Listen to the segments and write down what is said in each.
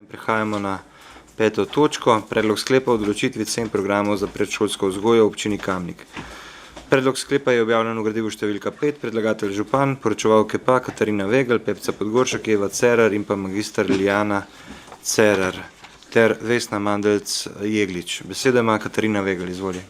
Prehajamo na 5. točko. Predlog sklepa o določitvi cen programov za predšolsko vzgojo v občini Kamnik. Predlog sklepa je objavljen v gradivu številka 5, predlagatelj župan, poročevalke pa Katarina Vegel, Pepca Podgoršek, Eva Cerar in pa magister Liljana Cerar ter Vesna Mandelc-Jeglič. Besedo ima Katarina Vegel, izvoli.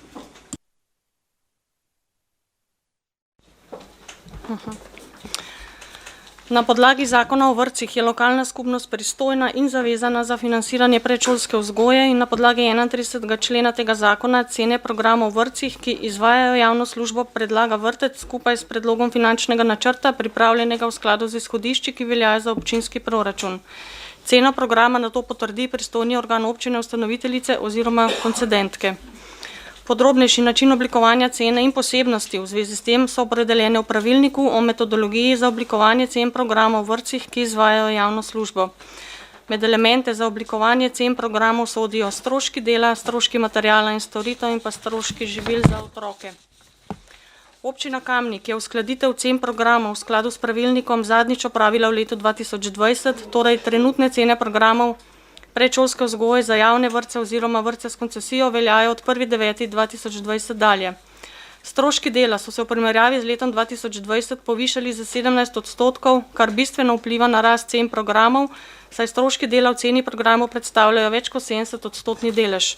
Na podlagi zakona o vrtcih je lokalna skupnost pristojna in zavezana za financiranje predšolske vzgoje in na podlagi 31. člena tega zakona cene programov v vrtcih, ki izvajajo javno službo, predlaga vrtec skupaj s predlogom finančnega načrta, pripravljenega v skladu z izhodišči, ki veljajo za občinski proračun. Ceno programa nato potrdi pristojni organ občine ustanoviteljice oziroma koncedentke. Podrobnejši način oblikovanja cene in posebnosti v zvezi s tem so opredeljene v pravilniku o metodologiji za oblikovanje cen programov v vrtcih, ki izvajajo javno službo. Med elemente za oblikovanje cen programov sodijo stroški dela, stroški materiala in storitev in pa stroški živil za otroke. Občina Kamnik je uskladitev cen programov v skladu s pravilnikom zadnjič opravila v letu 2020, torej trenutne cene programov predšolske vzgoje za javne vrtce oziroma vrtce s koncesijo veljajo od 1.9.2020 dalje. Stroški dela so se v primerjavi z letom 2020 povišali za 17%, kar bistveno vpliva na rast cen programov, saj stroški dela v ceni programov predstavljajo več kot 70% delež.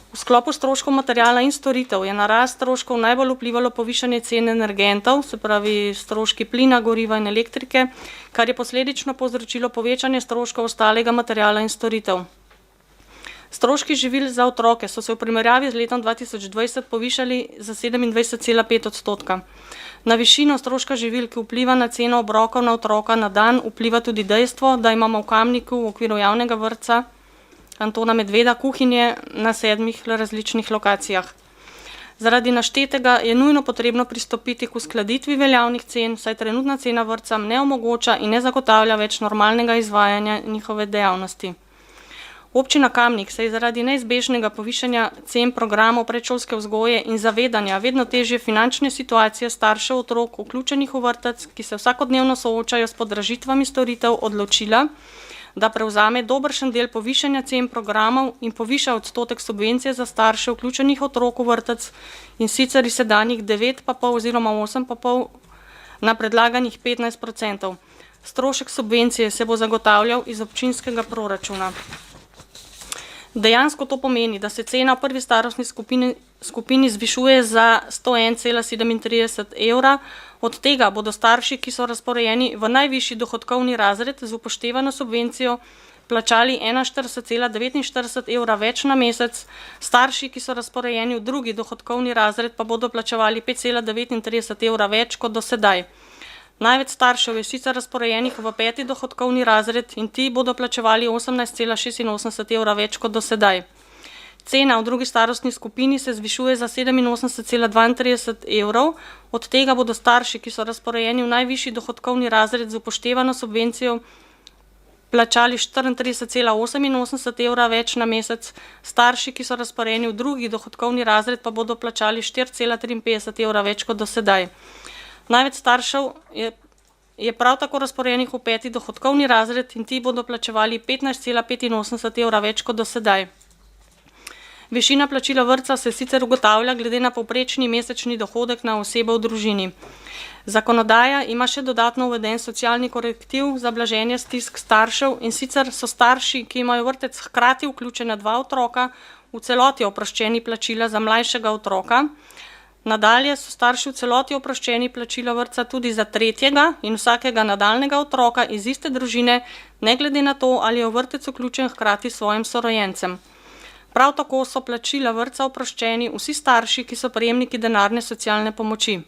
V sklopu stroškov materiala in storitev je na rast stroškov najbolj vplivalo povišanje cen energentov, se pravi stroški plina, goriva in elektrike, kar je posledično povzročilo povečanje stroškov ostalega materiala in storitev. Stroški živil za otroke so se v primerjavi z letom 2020 povišali za 27,5%. Na višino stroška živil, ki vpliva na ceno obrokov na otroka na dan, vpliva tudi dejstvo, da imamo v Kamniku v okviru javnega vrtca Antona Medveda kuhinje na 7 različnih lokacijah. Zaradi naštetega je nujno potrebno pristopiti k uskladitvi veljavnih cen, saj trenutna cena vrtcem ne omogoča in ne zagotavlja več normalnega izvajanja njihove dejavnosti. Občina Kamnik se je zaradi neizbežnega povišanja cen programov predšolske vzgoje in zavedanja vedno težje finančne situacije staršev otrok vključenih v vrtec, ki se vsakodnevno soočajo s podražitvami storitev, odločila, da prevzame dobršen del povišanja cen programov in poviša odstotek subvencije za starše vključenih otrok v vrtec in sicer iz sedanjih 9,5 oziroma 8,5 na predlaganih 15%. Strošek subvencije se bo zagotavljal iz občinskega proračuna. Dejansko to pomeni, da se cena v prvi starostni skupini zvišuje za 101,37 evra, od tega bodo starši, ki so razporejeni v najvišji dohodkovni razred z upoštevano subvencijo, plačali 41,49 evra več na mesec, starši, ki so razporejeni v drugi dohodkovni razred, pa bodo plačevali 5,39 evra več kot do sedaj. Največ staršev je sicer razporejenih v 5. dohodkovni razred in ti bodo plačevali 18,86 evra več kot do sedaj. Cena v drugi starostni skupini se zvišuje za 87,32 evrov, od tega bodo starši, ki so razporejeni v najvišji dohodkovni razred z upoštevano subvencijo, plačali 34,88 evra več na mesec, starši, ki so razporejeni v drugi dohodkovni razred, pa bodo plačali 4,53 evra več kot do sedaj. Največ staršev je prav tako razporejenih v 5. dohodkovni razred in ti bodo plačevali 15,85 evra več kot do sedaj. Višina plačila vrtca se sicer ugotavlja glede na povprečni mesečni dohodek na osebo v družini. Zakonodaja ima še dodatno uveden socialni korektiv za blaženje stisk staršev in sicer so starši, ki imajo vrtec hkrati vključena 2 otroka, v celoti oproščeni plačila za mlajšega otroka. Nadalje so starši v celoti oproščeni plačila vrtca tudi za 3. in vsakega nadaljnjega otroka iz iste družine, ne glede na to, ali je v vrtec vključen hkrati s svojim sorojencem. Prav tako so plačila vrtca oproščeni vsi starši, ki so prejemniki denarne socialne pomoči.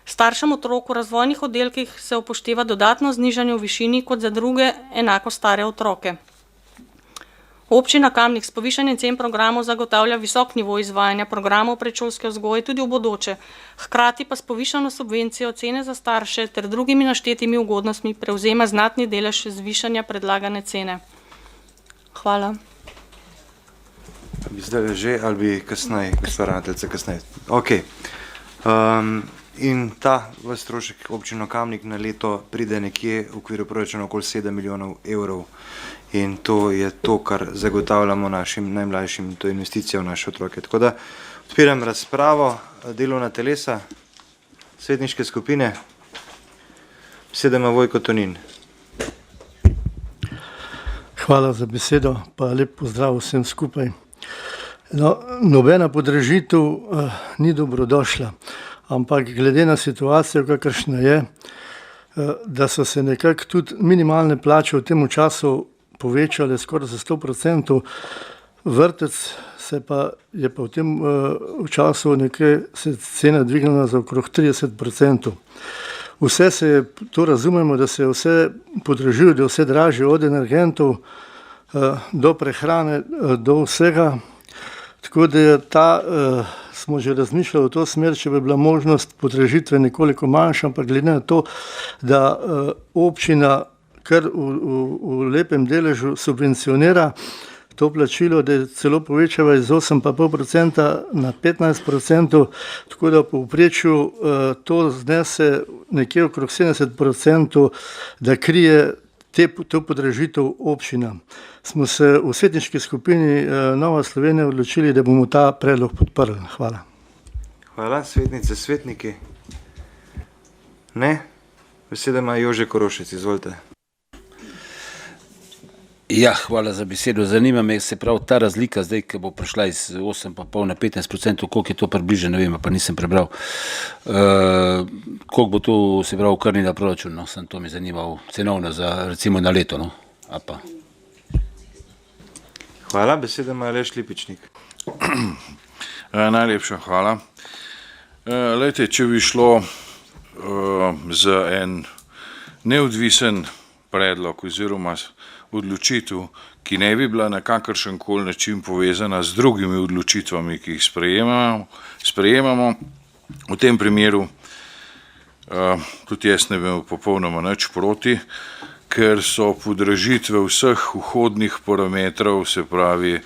Staršem otrok v razvojnih oddelkih se upošteva dodatno znižanje v višini kot za druge enako stare otroke. Občina Kamnik s povišanjem cen programov zagotavlja visok nivo izvajanja programov predšolske vzgoje tudi v bodoče, hkrati pa s povišano subvencijo cene za starše ter drugimi naštetimi ugodnostmi prevzema znatni delež zvišanja predlagane cene. Hvala. Bi zdaj že ali bi kasneje, gospod ravnateljica, kasneje? Ok. In ta v strošek občino Kamnik na leto pride nekje v okviru proračuna okoli 7 milijonov evrov. In to je to, kar zagotavljamo našim najmlajšim, to je investicija v naše otroke. Tako da odpiram razpravo, delovna telesa, svetniške skupine. Beseda ima Vojko Tonin. Hvala za besedo, pa lep pozdrav vsem skupaj. No, nobena podražitev ni dobrodošla, ampak glede na situacijo, kakršna je, da so se nekako tudi minimalne plače v tem času povečale skoraj za 100%, vrtec je pa v tem času nekaj se cena dvignila za okrog 30%. Vse se je, to razumemo, da se je vse podražilo, da je vse dražje od energentov do prehrane, do vsega. Tako da je smo že razmišljali v to smer, če bi bila možnost podražitve nekoliko manjša, ampak glede na to, da občina kar v lepem deležu subvencionira to plačilo, da je celo povečala iz 8,5% na 15%, tako da v povprečju to znese nekje okrog 70%, da krije to podražitev občinam. Smo se v svetniški skupini Nova Slovenija odločili, da bomo ta predlog podprli. Hvala. Hvala. Svetnice, svetniki? Ne? Beseda ima Jože Korošec, izvolite. Ja, hvala za besedo. Zanima me, se pravi, ta razlika zdaj, ki bo prišla iz 8,5 na 15%, koliko je to približno, ne vem, pa nisem prebral. Koliko bo to, se pravi, okrnila proračun, no, sem to mi zanimal, cenovno za, recimo, na leto, no, a pa. Hvala, beseda ima Aleš Lipičnik. Najlepša hvala. Lejte, če bi šlo za en neodvisen predlog oziroma odločitev, ki ne bi bila na kakršen koli način povezana z drugimi odločitvami, ki jih sprejemamo. V tem primeru tudi jaz ne bi imel popolnoma nič proti, ker so podražitve vseh vhodnih parametrov, se pravi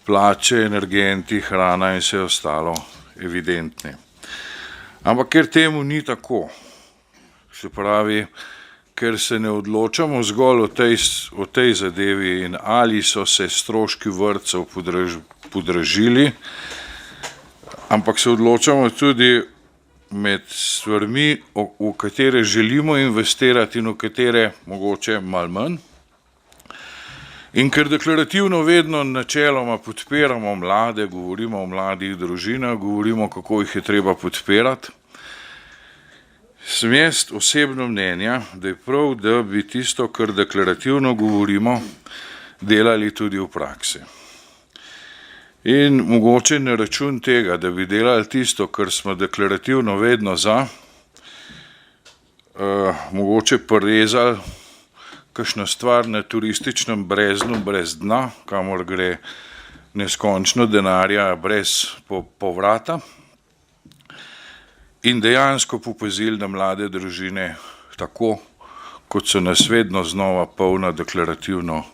plače, energenti, hrana in vse ostalo, evidentne. Ampak ker temu ni tako, se pravi, ker se ne odločamo zgolj o tej zadevi in ali so se stroški vrtcev podražili, ampak se odločamo tudi med stvarmi, v katere želimo investirati in v katere mogoče malo manj. In ker deklarativno vedno načeloma podpiramo mlade, govorimo o mladih družinah, govorimo, kako jih je treba podpirati, sem jaz osebno mnenja, da je prav, da bi tisto, kar deklarativno govorimo, delali tudi v praksi. In mogoče na račun tega, da bi delali tisto, kar smo deklarativno vedno za, mogoče porezali kakšno stvar na turističnem breznu brez dna, kamor gre neskončno denarja brez povrata, in dejansko popazili na mlade družine tako, kot so nas vedno znova polna deklarativno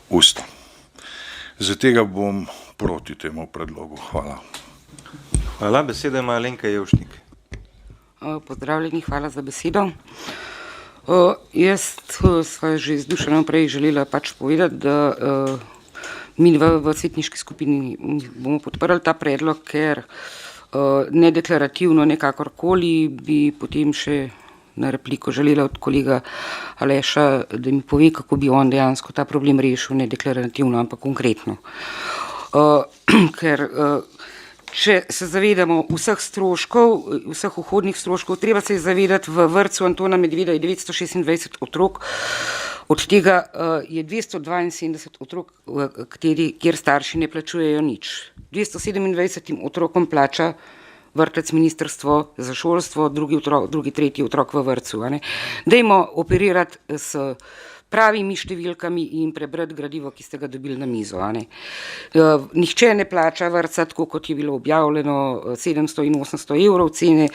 usta. Zato bom proti temu predlogu. Hvala. Hvala. Beseda ima Alenka Jevšnik. Pozdravljeni, hvala za besedo. Jaz sva že izdušeno prej želela pač povedati, da mi v svetniški skupini bomo podprli ta predlog, ker ne deklarativno, ne kakorkoli, bi potem še na repliko želela od kolega Aleša, da mi pove, kako bi on dejansko ta problem rešil, ne deklarativno, ampak konkretno. Ker če se zavedamo vseh stroškov, vseh vhodnih stroškov, treba se je zavedati, v vrtcu Antona Medveda je 926 otrok, od tega je 272 otrok, kjer starši ne plačujejo nič. 227 otrokom plača vrtec Ministrstvo za šolstvo, drugi, tretji otrok v vrtcu. Dajmo operirati s pravimi številkami in prebrati gradivo, ki ste ga dobili na mizo. Nihče ne plača vrtca, tako kot je bilo objavljeno, 700 in 800 evrov cene.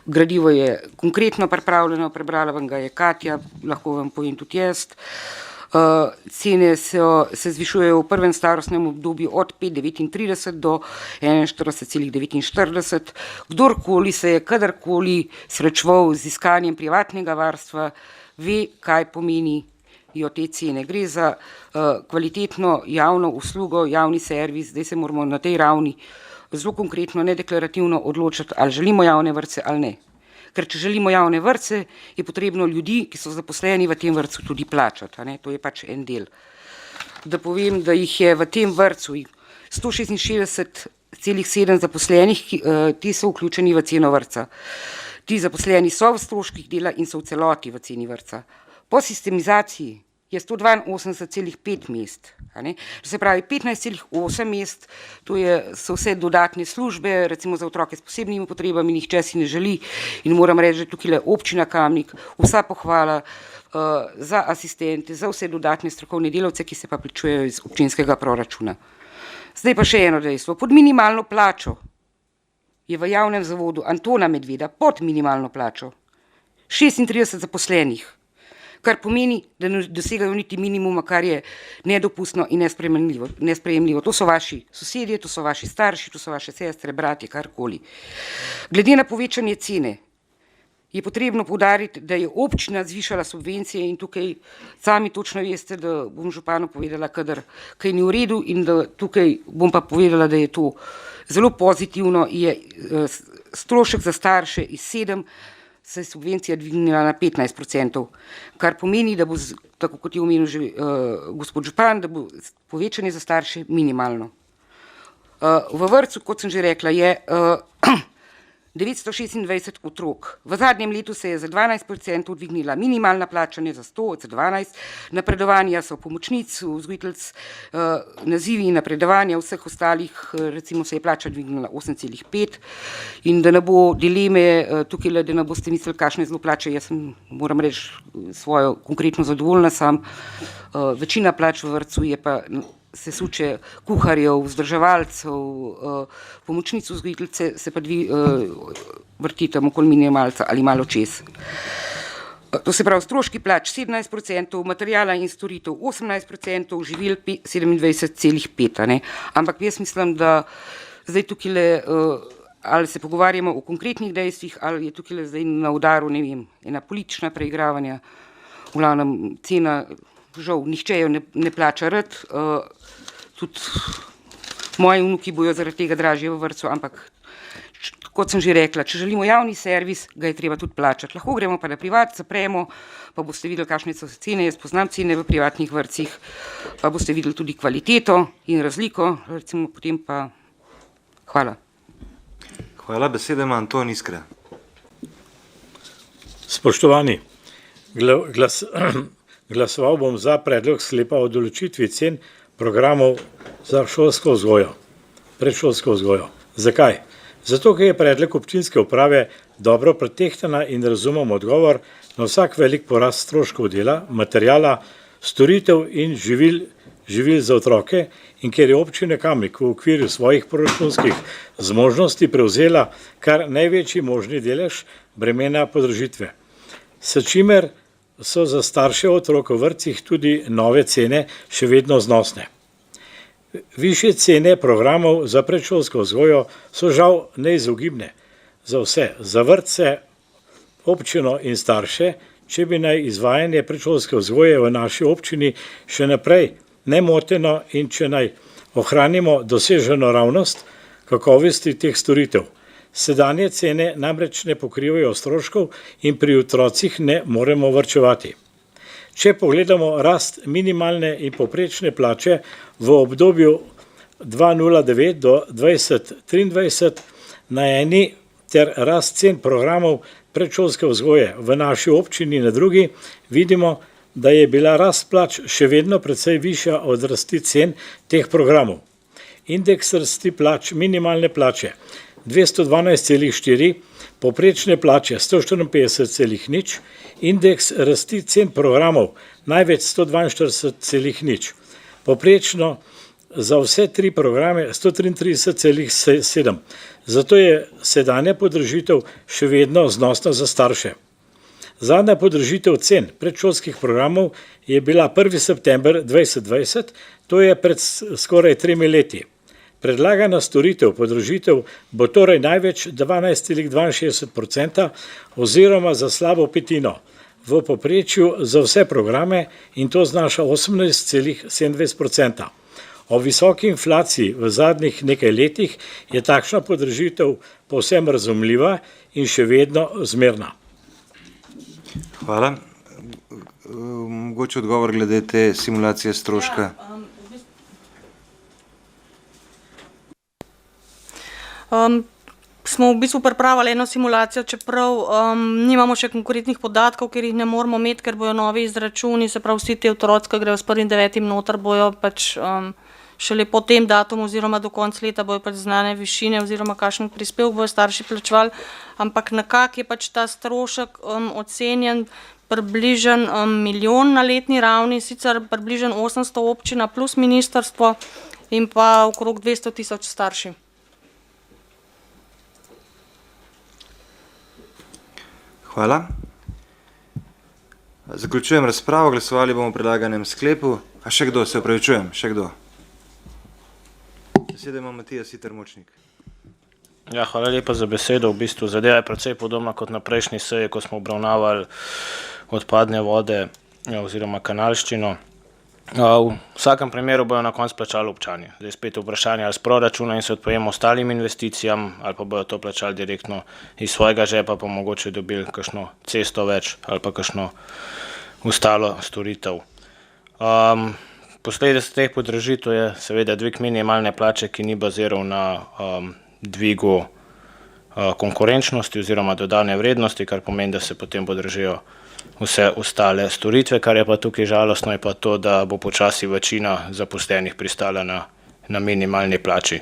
Gradivo je konkretno pripravljeno, prebrala vam ga je Katja, lahko vam povem tudi jaz. Cene se zvišujejo v prvem starostnem obdobju od 5,39 do 41,49. Kdorkoli se je kadarkoli srečeval z iskanjem privatnega varstva, ve, kaj pomenijo te cene. Gre za kvalitetno javno uslugo, javni servis, zdaj se moramo na tej ravni zelo konkretno, nedeklarativno odločiti, ali želimo javne vrtce ali ne. Ker če želimo javne vrtce, je potrebno ljudi, ki so zaposleni v tem vrtcu, tudi plačati. To je pač en del. Da povem, da jih je v tem vrtcu 166,7 zaposlenih, ti so vključeni v ceno vrtca. Ti zaposleni so v stroških dela in so v celoti v ceni vrtca. Po sistemizaciji je 182,5 mest. Se pravi, 15,8 mest, to so vse dodatne službe, recimo za otroke s posebnimi potrebami, nihče si ne želi in moram reči, da tukaj občina Kamnik, vsa pohvala za asistente, za vse dodatne strokovne delavce, ki se pa plačujejo iz občinskega proračuna. Zdaj pa še eno dejstvo. Pod minimalno plačo je v javnem zavodu Antona Medveda pod minimalno plačo 36 zaposlenih, kar pomeni, da ne dosegajo niti minimuma, kar je nedopustno in nesprejemljivo. To so vaši sosedje, to so vaši starši, to so vaše sestre, bratje, karkoli. Glede na povečanje cene je potrebno poudariti, da je občina zvišala subvencije in tukaj sami točno veste, da bom županu povedala, kadar kaj ni v redu in da tukaj bom pa povedala, da je to zelo pozitivno, je strošek za starše iz 7 se je subvencija dvignila na 15%, kar pomeni, da bo, tako kot je omenil že gospod župan, da bo povečanje za starše minimalno. V vrtcu, kot sem že rekla, je 926 otrok. V zadnjem letu se je za 12% dvignila minimalna plača, ne za 100, za 12. Napredovanja so pomočnic, vzgojiteljic, nazivi in napredovanja vseh ostalih, recimo se je plača dvignila 8,5 in da ne bo dileme tukaj, da ne boste mislili, kakšne zelo plače, jaz moram reči svojo konkretno zadovoljna sam. Večina plač v vrtcu je pa se suče kuharjev, vzdrževalcev, pomočnic vzgojiteljice se pa vrti tam okoli minimalca ali malo čez. To se pravi stroški plač 17%, materijala in storitev 18%, živil 27,5%. Ampak jaz mislim, da zdaj tukaj ali se pogovarjamo o konkretnih dejstvih, ali je tukaj zdaj na udaru, ne vem, ena politična preigravanja, v glavnem cena, žal, nihče jo ne plača rad, tudi moji vnuki bojo zaradi tega dražje v vrtcu, ampak kot sem že rekla, če želimo javni servis, ga je treba tudi plačati. Lahko gremo pa na privat, zapremo, pa boste videli, kakšne so cene, jaz poznam cene v privatnih vrtcih, pa boste videli tudi kvaliteto in razliko, recimo potem pa hvala. Hvala, beseda ima Anton Iskra. Spoštovani, glasoval bom za predlog sklepa o določitvi cen programov za šolsko vzgojo, predšolsko vzgojo. Zakaj? Zato, ker je predlog občinske uprave dobro pretehtana in razumem odgovor na vsak velik porast stroškov dela, materijala, storitev in živil za otroke in ker je občina Kamnik v okviru svojih proračunskih zmožnosti prevzela kar največji možni delež bremena podražitve. S čimer so za starše otrok v vrtcih tudi nove cene še vedno znosne. Višje cene programov za predšolsko vzgojo so žal neizogibne za vse, za vrtce, občino in starše, če bi naj izvajanje predšolske vzgoje v naši občini še naprej nemoteno in če naj ohranimo doseženo ravnost kakovosti teh storitev. Sedanje cene namreč ne pokrivajo stroškov in pri otrocih ne moremo varčevati. Če pogledamo rast minimalne in povprečne plače v obdobju 2009 do 2023 na eni ter rast cen programov predšolske vzgoje v naši občini na drugi, vidimo, da je bila rast plač še vedno precej višja od rasti cen teh programov. Indeks rasti plač minimalne plače 212,4, povprečne plače 154,0, indeks rasti cen programov največ 142,0, povprečno za vse tri programe 133,7. Zato je sedanja podražitev še vedno znosna za starše. Zadnja podražitev cen predšolskih programov je bila 1. september 2020, to je pred skoraj 3 leti. Predlagana storitev podražitev bo torej največ 12,62% oziroma za slabo petino v povprečju za vse programe in to znaša 18,27%. O visoki inflaciji v zadnjih nekaj letih je takšna podražitev povsem razumljiva in še vedno zmerna. Hvala. Mogoče odgovor glede te simulacije stroška. Smo v bistvu pripravili eno simulacijo, čeprav nimamo še konkretnih podatkov, ker jih ne moramo imeti, ker bojo novi izračuni, se pravi vsi te otroci, ki grejo s 1.9. noter, bojo pač šele po tem datumu oziroma do konca leta bojo pač znane višine oziroma kakšen prispevek bojo starši plačevali, ampak nekako je pač ta strošek ocenjen približen milijon na letni ravni, sicer približen 800 občina plus ministrstvo in pa okrog 200.000 starši. Hvala. Zaključujem razpravo, glasovali bomo o predlaganem sklepu. A še kdo, se opravičujem, še kdo? Besedo ima Matija Siter Močnik. Ja, hvala lepa za besedo. V bistvu zadeva je precej podobna kot na prejšnji seji, ko smo obravnavali odpadne vode oziroma kanalščino. V vsakem primeru bojo na koncu plačali občani. Zdaj spet vprašanje ali s proračuna in se odpojem ostalim investicijam ali pa bojo to plačali direktno iz svojega žepa, pa mogoče dobili kakšno cesto več ali pa kakšno ostalo storitev. Posledica teh podražitev je seveda dvig minimalne plače, ki ni baziral na dvigu konkurenčnosti oziroma dodane vrednosti, kar pomeni, da se potem podražijo vse ostale storitve, kar je pa tukaj žalostno, je pa to, da bo počasi večina zaposlenih pristala na minimalni plači.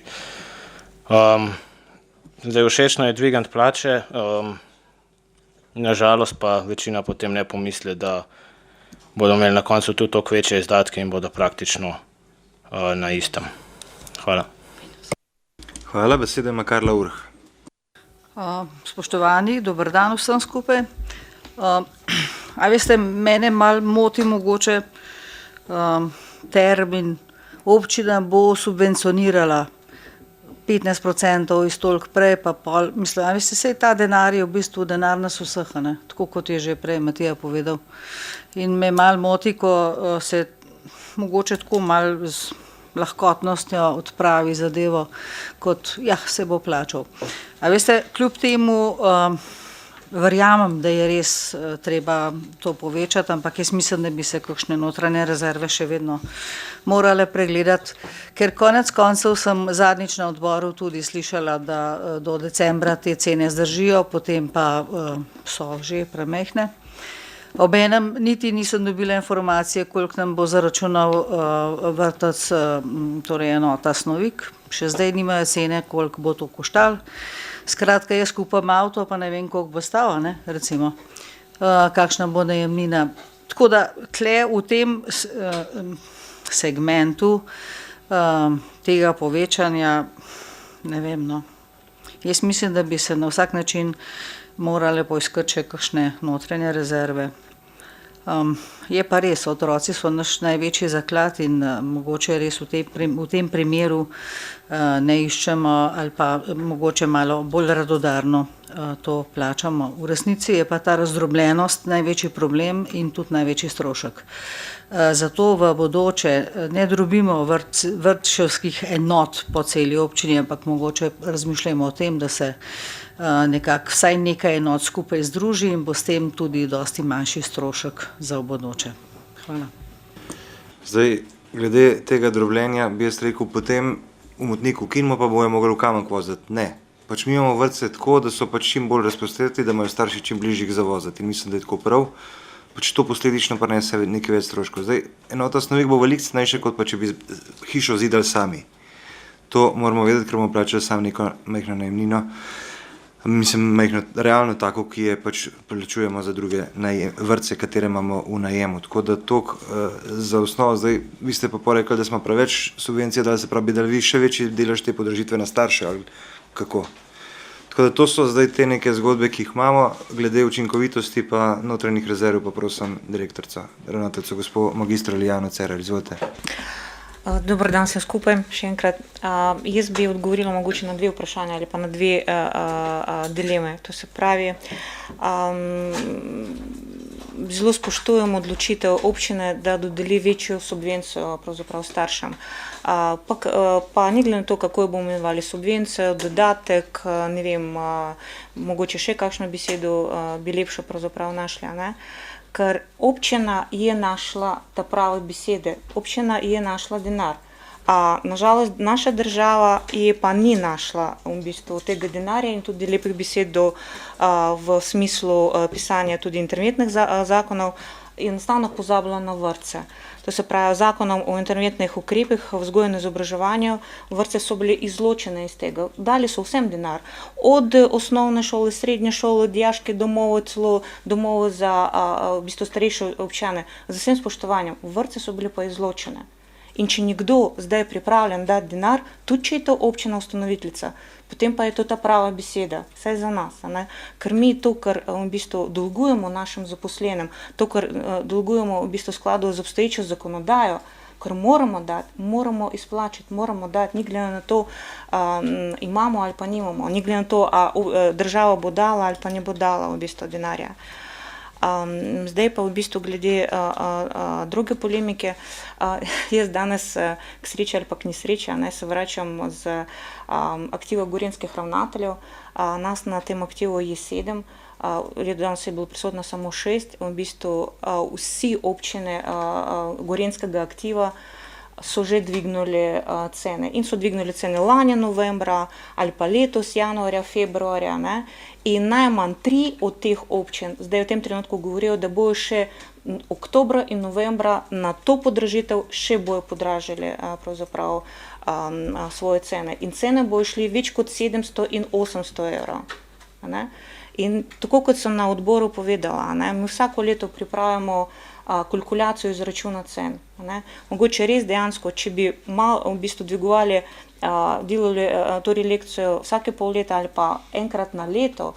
Zdaj všečno je dvigant plače, nažalost pa večina potem ne pomisli, da bodo imeli na koncu tudi toliko večje izdatke in bodo praktično na istem. Hvala. Hvala, besedo ima Karla Urh. Spoštovani, dober dan vsem skupaj. A veste, mene malo moti mogoče termin, občina bo subvencionirala 15% iz toliko prej, pa pol, mislim, a veste, sej ta denar je v bistvu denar nas vseh, ne? Tako kot je že prej Matija povedal. In me malo moti, ko se mogoče tako malo z lahkotnostjo odpravi zadevo, kot ja, se bo plačal. A veste, kljub temu verjamem, da je res treba to povečati, ampak jaz mislim, da bi se kakšne notranje rezerve še vedno morale pregledati, ker konec koncev sem zadnjič na odboru tudi slišala, da do decembra te cene zdržijo, potem pa so že premehne. Obenem niti nisem dobila informacije, koliko nam bo zaračunal vrtec, torej enota Snovik, še zdaj nimajo cene, koliko bo to koštalo. Skratka, jaz kupam avto, pa ne vem, koliko bo stal, ne, recimo, kakšna bo najemnina. Tako da tle v tem segmentu tega povečanja, ne vem, no. Jaz mislim, da bi se na vsak način morale poiskati še kakšne notranje rezerve. Je pa res, otroci so naš največji zaklad in mogoče res v tem primeru ne iščemo ali pa mogoče malo bolj radodarno to plačamo. V resnici je pa ta razdrobljenost največji problem in tudi največji strošek. Zato v bodoče ne drobimo vrtčevskih enot po celi občini, ampak mogoče razmišljamo o tem, da se nekako vsaj nekaj enot skupaj združi in bo s tem tudi dosti manjši strošek za v bodoče. Hvala. Zdaj, glede tega drobljenja bi jaz rekel, potem v Motniku ukinimo, pa bojo mogli v Kamek voziti. Ne. Pač mi imamo vrtce tako, da so pač čim bolj razprostreti, da imajo starši čim bližjih za voziti. In mislim, da je tako prav. Pač to posledično prinese nekaj več stroškov. Zdaj, enota Snovik bo veliko cenejša, kot pa če bi hišo zidali sami. To moramo vedeti, ker bomo plačali sami neko majhno najemnino. Mislim, majhno, realno tako, ki je pač plačujemo za druge vrtce, katere imamo v najemu. Tako da toliko za osnovo. Zdaj, vi ste pa rekli, da smo preveč subvencije dali, se pravi, da vi še večji delež te podražitve na starše, ali kako? Tako da to so zdaj te neke zgodbe, ki jih imamo, glede učinkovitosti pa notranjih rezerv, pa prosim direktorico, ravnateljico, gospod magistro Lijano Cerar, izvolite. Dober dan vsem skupaj, še enkrat. Jaz bi odgovorila mogoče na dve vprašanja ali pa na dve dileme. To se pravi, zelo spoštujem odločitev občine, da dodeli večjo subvencijo pravzaprav staršem. Pa ni glede na to, kako jo bomo imenovali, subvencijo, dodatek, ne vem, mogoče še kakšno besedo bi lepšo pravzaprav našli, ne? Ker občina je našla ta prave besede, občina je našla denar. Nažalost, naša država je pa ni našla v bistvu tega denarja in tudi lepih besed v smislu pisanja tudi interventnih zakonov, je enostavno pozabila na vrtce. To se pravi, zakonom o interventnih ukrepih v vzgoju in izobraževanju, vrtce so bile izločene iz tega. Dali so vsem denar. Od osnovne šole, srednje šole, dijaške domove, celo domove za v bistvu starejše občane. Z vsem spoštovanjem, vrtce so bile pa izločene. In če nekdo zdaj je pripravljen dati denar, tudi če je to občina ustanoviteljica, potem pa je to ta prava beseda, vsaj za nas. Ne? Ker mi to, kar v bistvu dolgujemo našim zaposlenim, to, kar dolgujemo v bistvu skladu z obstoječo zakonodajo, ker moramo dati, moramo izplačati, moramo dati, ni glede na to, imamo ali pa nimamo, ni glede na to, država bo dala ali pa ne bo dala v bistvu denarja. Zdaj pa v bistvu glede druge polemike, jaz danes k sreči ali pa k nesreči se vračam z aktiva gorenjskih ravnateljev, nas na tem aktivu je 7, danes je bilo prisotno samo 6, v bistvu vsi občine gorenjskega aktiva so že dvignuli cene in so dvignuli cene lani novembra ali pa letos januarja, februarja, ne? In najmanj 3 od teh občin zdaj v tem trenutku govorijo, da bojo še oktobra in novembra na to podražitev še bojo podražili pravzaprav svoje cene. In cene bojo šli več kot 700 in 800 evrov. Ne? In tako kot sem na odboru povedala, ne? Mi vsako leto pripravljamo kalkulacijo izračuna cen. Ne? Mogoče res dejansko, če bi malo v bistvu dvigovali, delali torej lekcijo vsake pol leta ali pa enkrat na leto,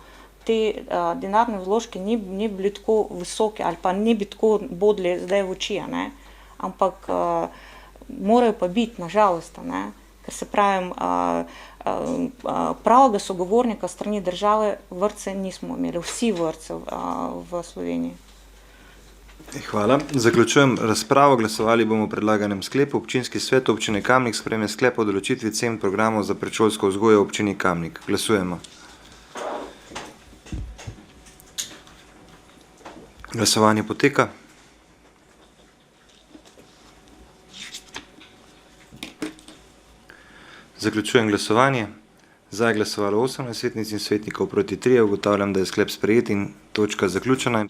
te denarne vložke ni bili tako visoke ali pa ne bi tako bodli zdaj v oči, ne? Ampak morajo pa biti, nažalost, ne? Ker se pravim, pravega sogovornika strani države vrtce nismo imeli, vsi vrtce v Sloveniji. Hvala. Zaključujem razpravo. Glasovali bomo o predlaganem sklepu. Občinski svet občine Kamnik sprejme sklep o določitvi cen programov za predšolsko vzgojo v občini Kamnik. Glasujemo. Glasovanje poteka. Zaključujem glasovanje. Za je glasovalo 18 svetnic in svetnikov, proti 3. Ugotavljam, da je sklep sprejet in točka zaključena.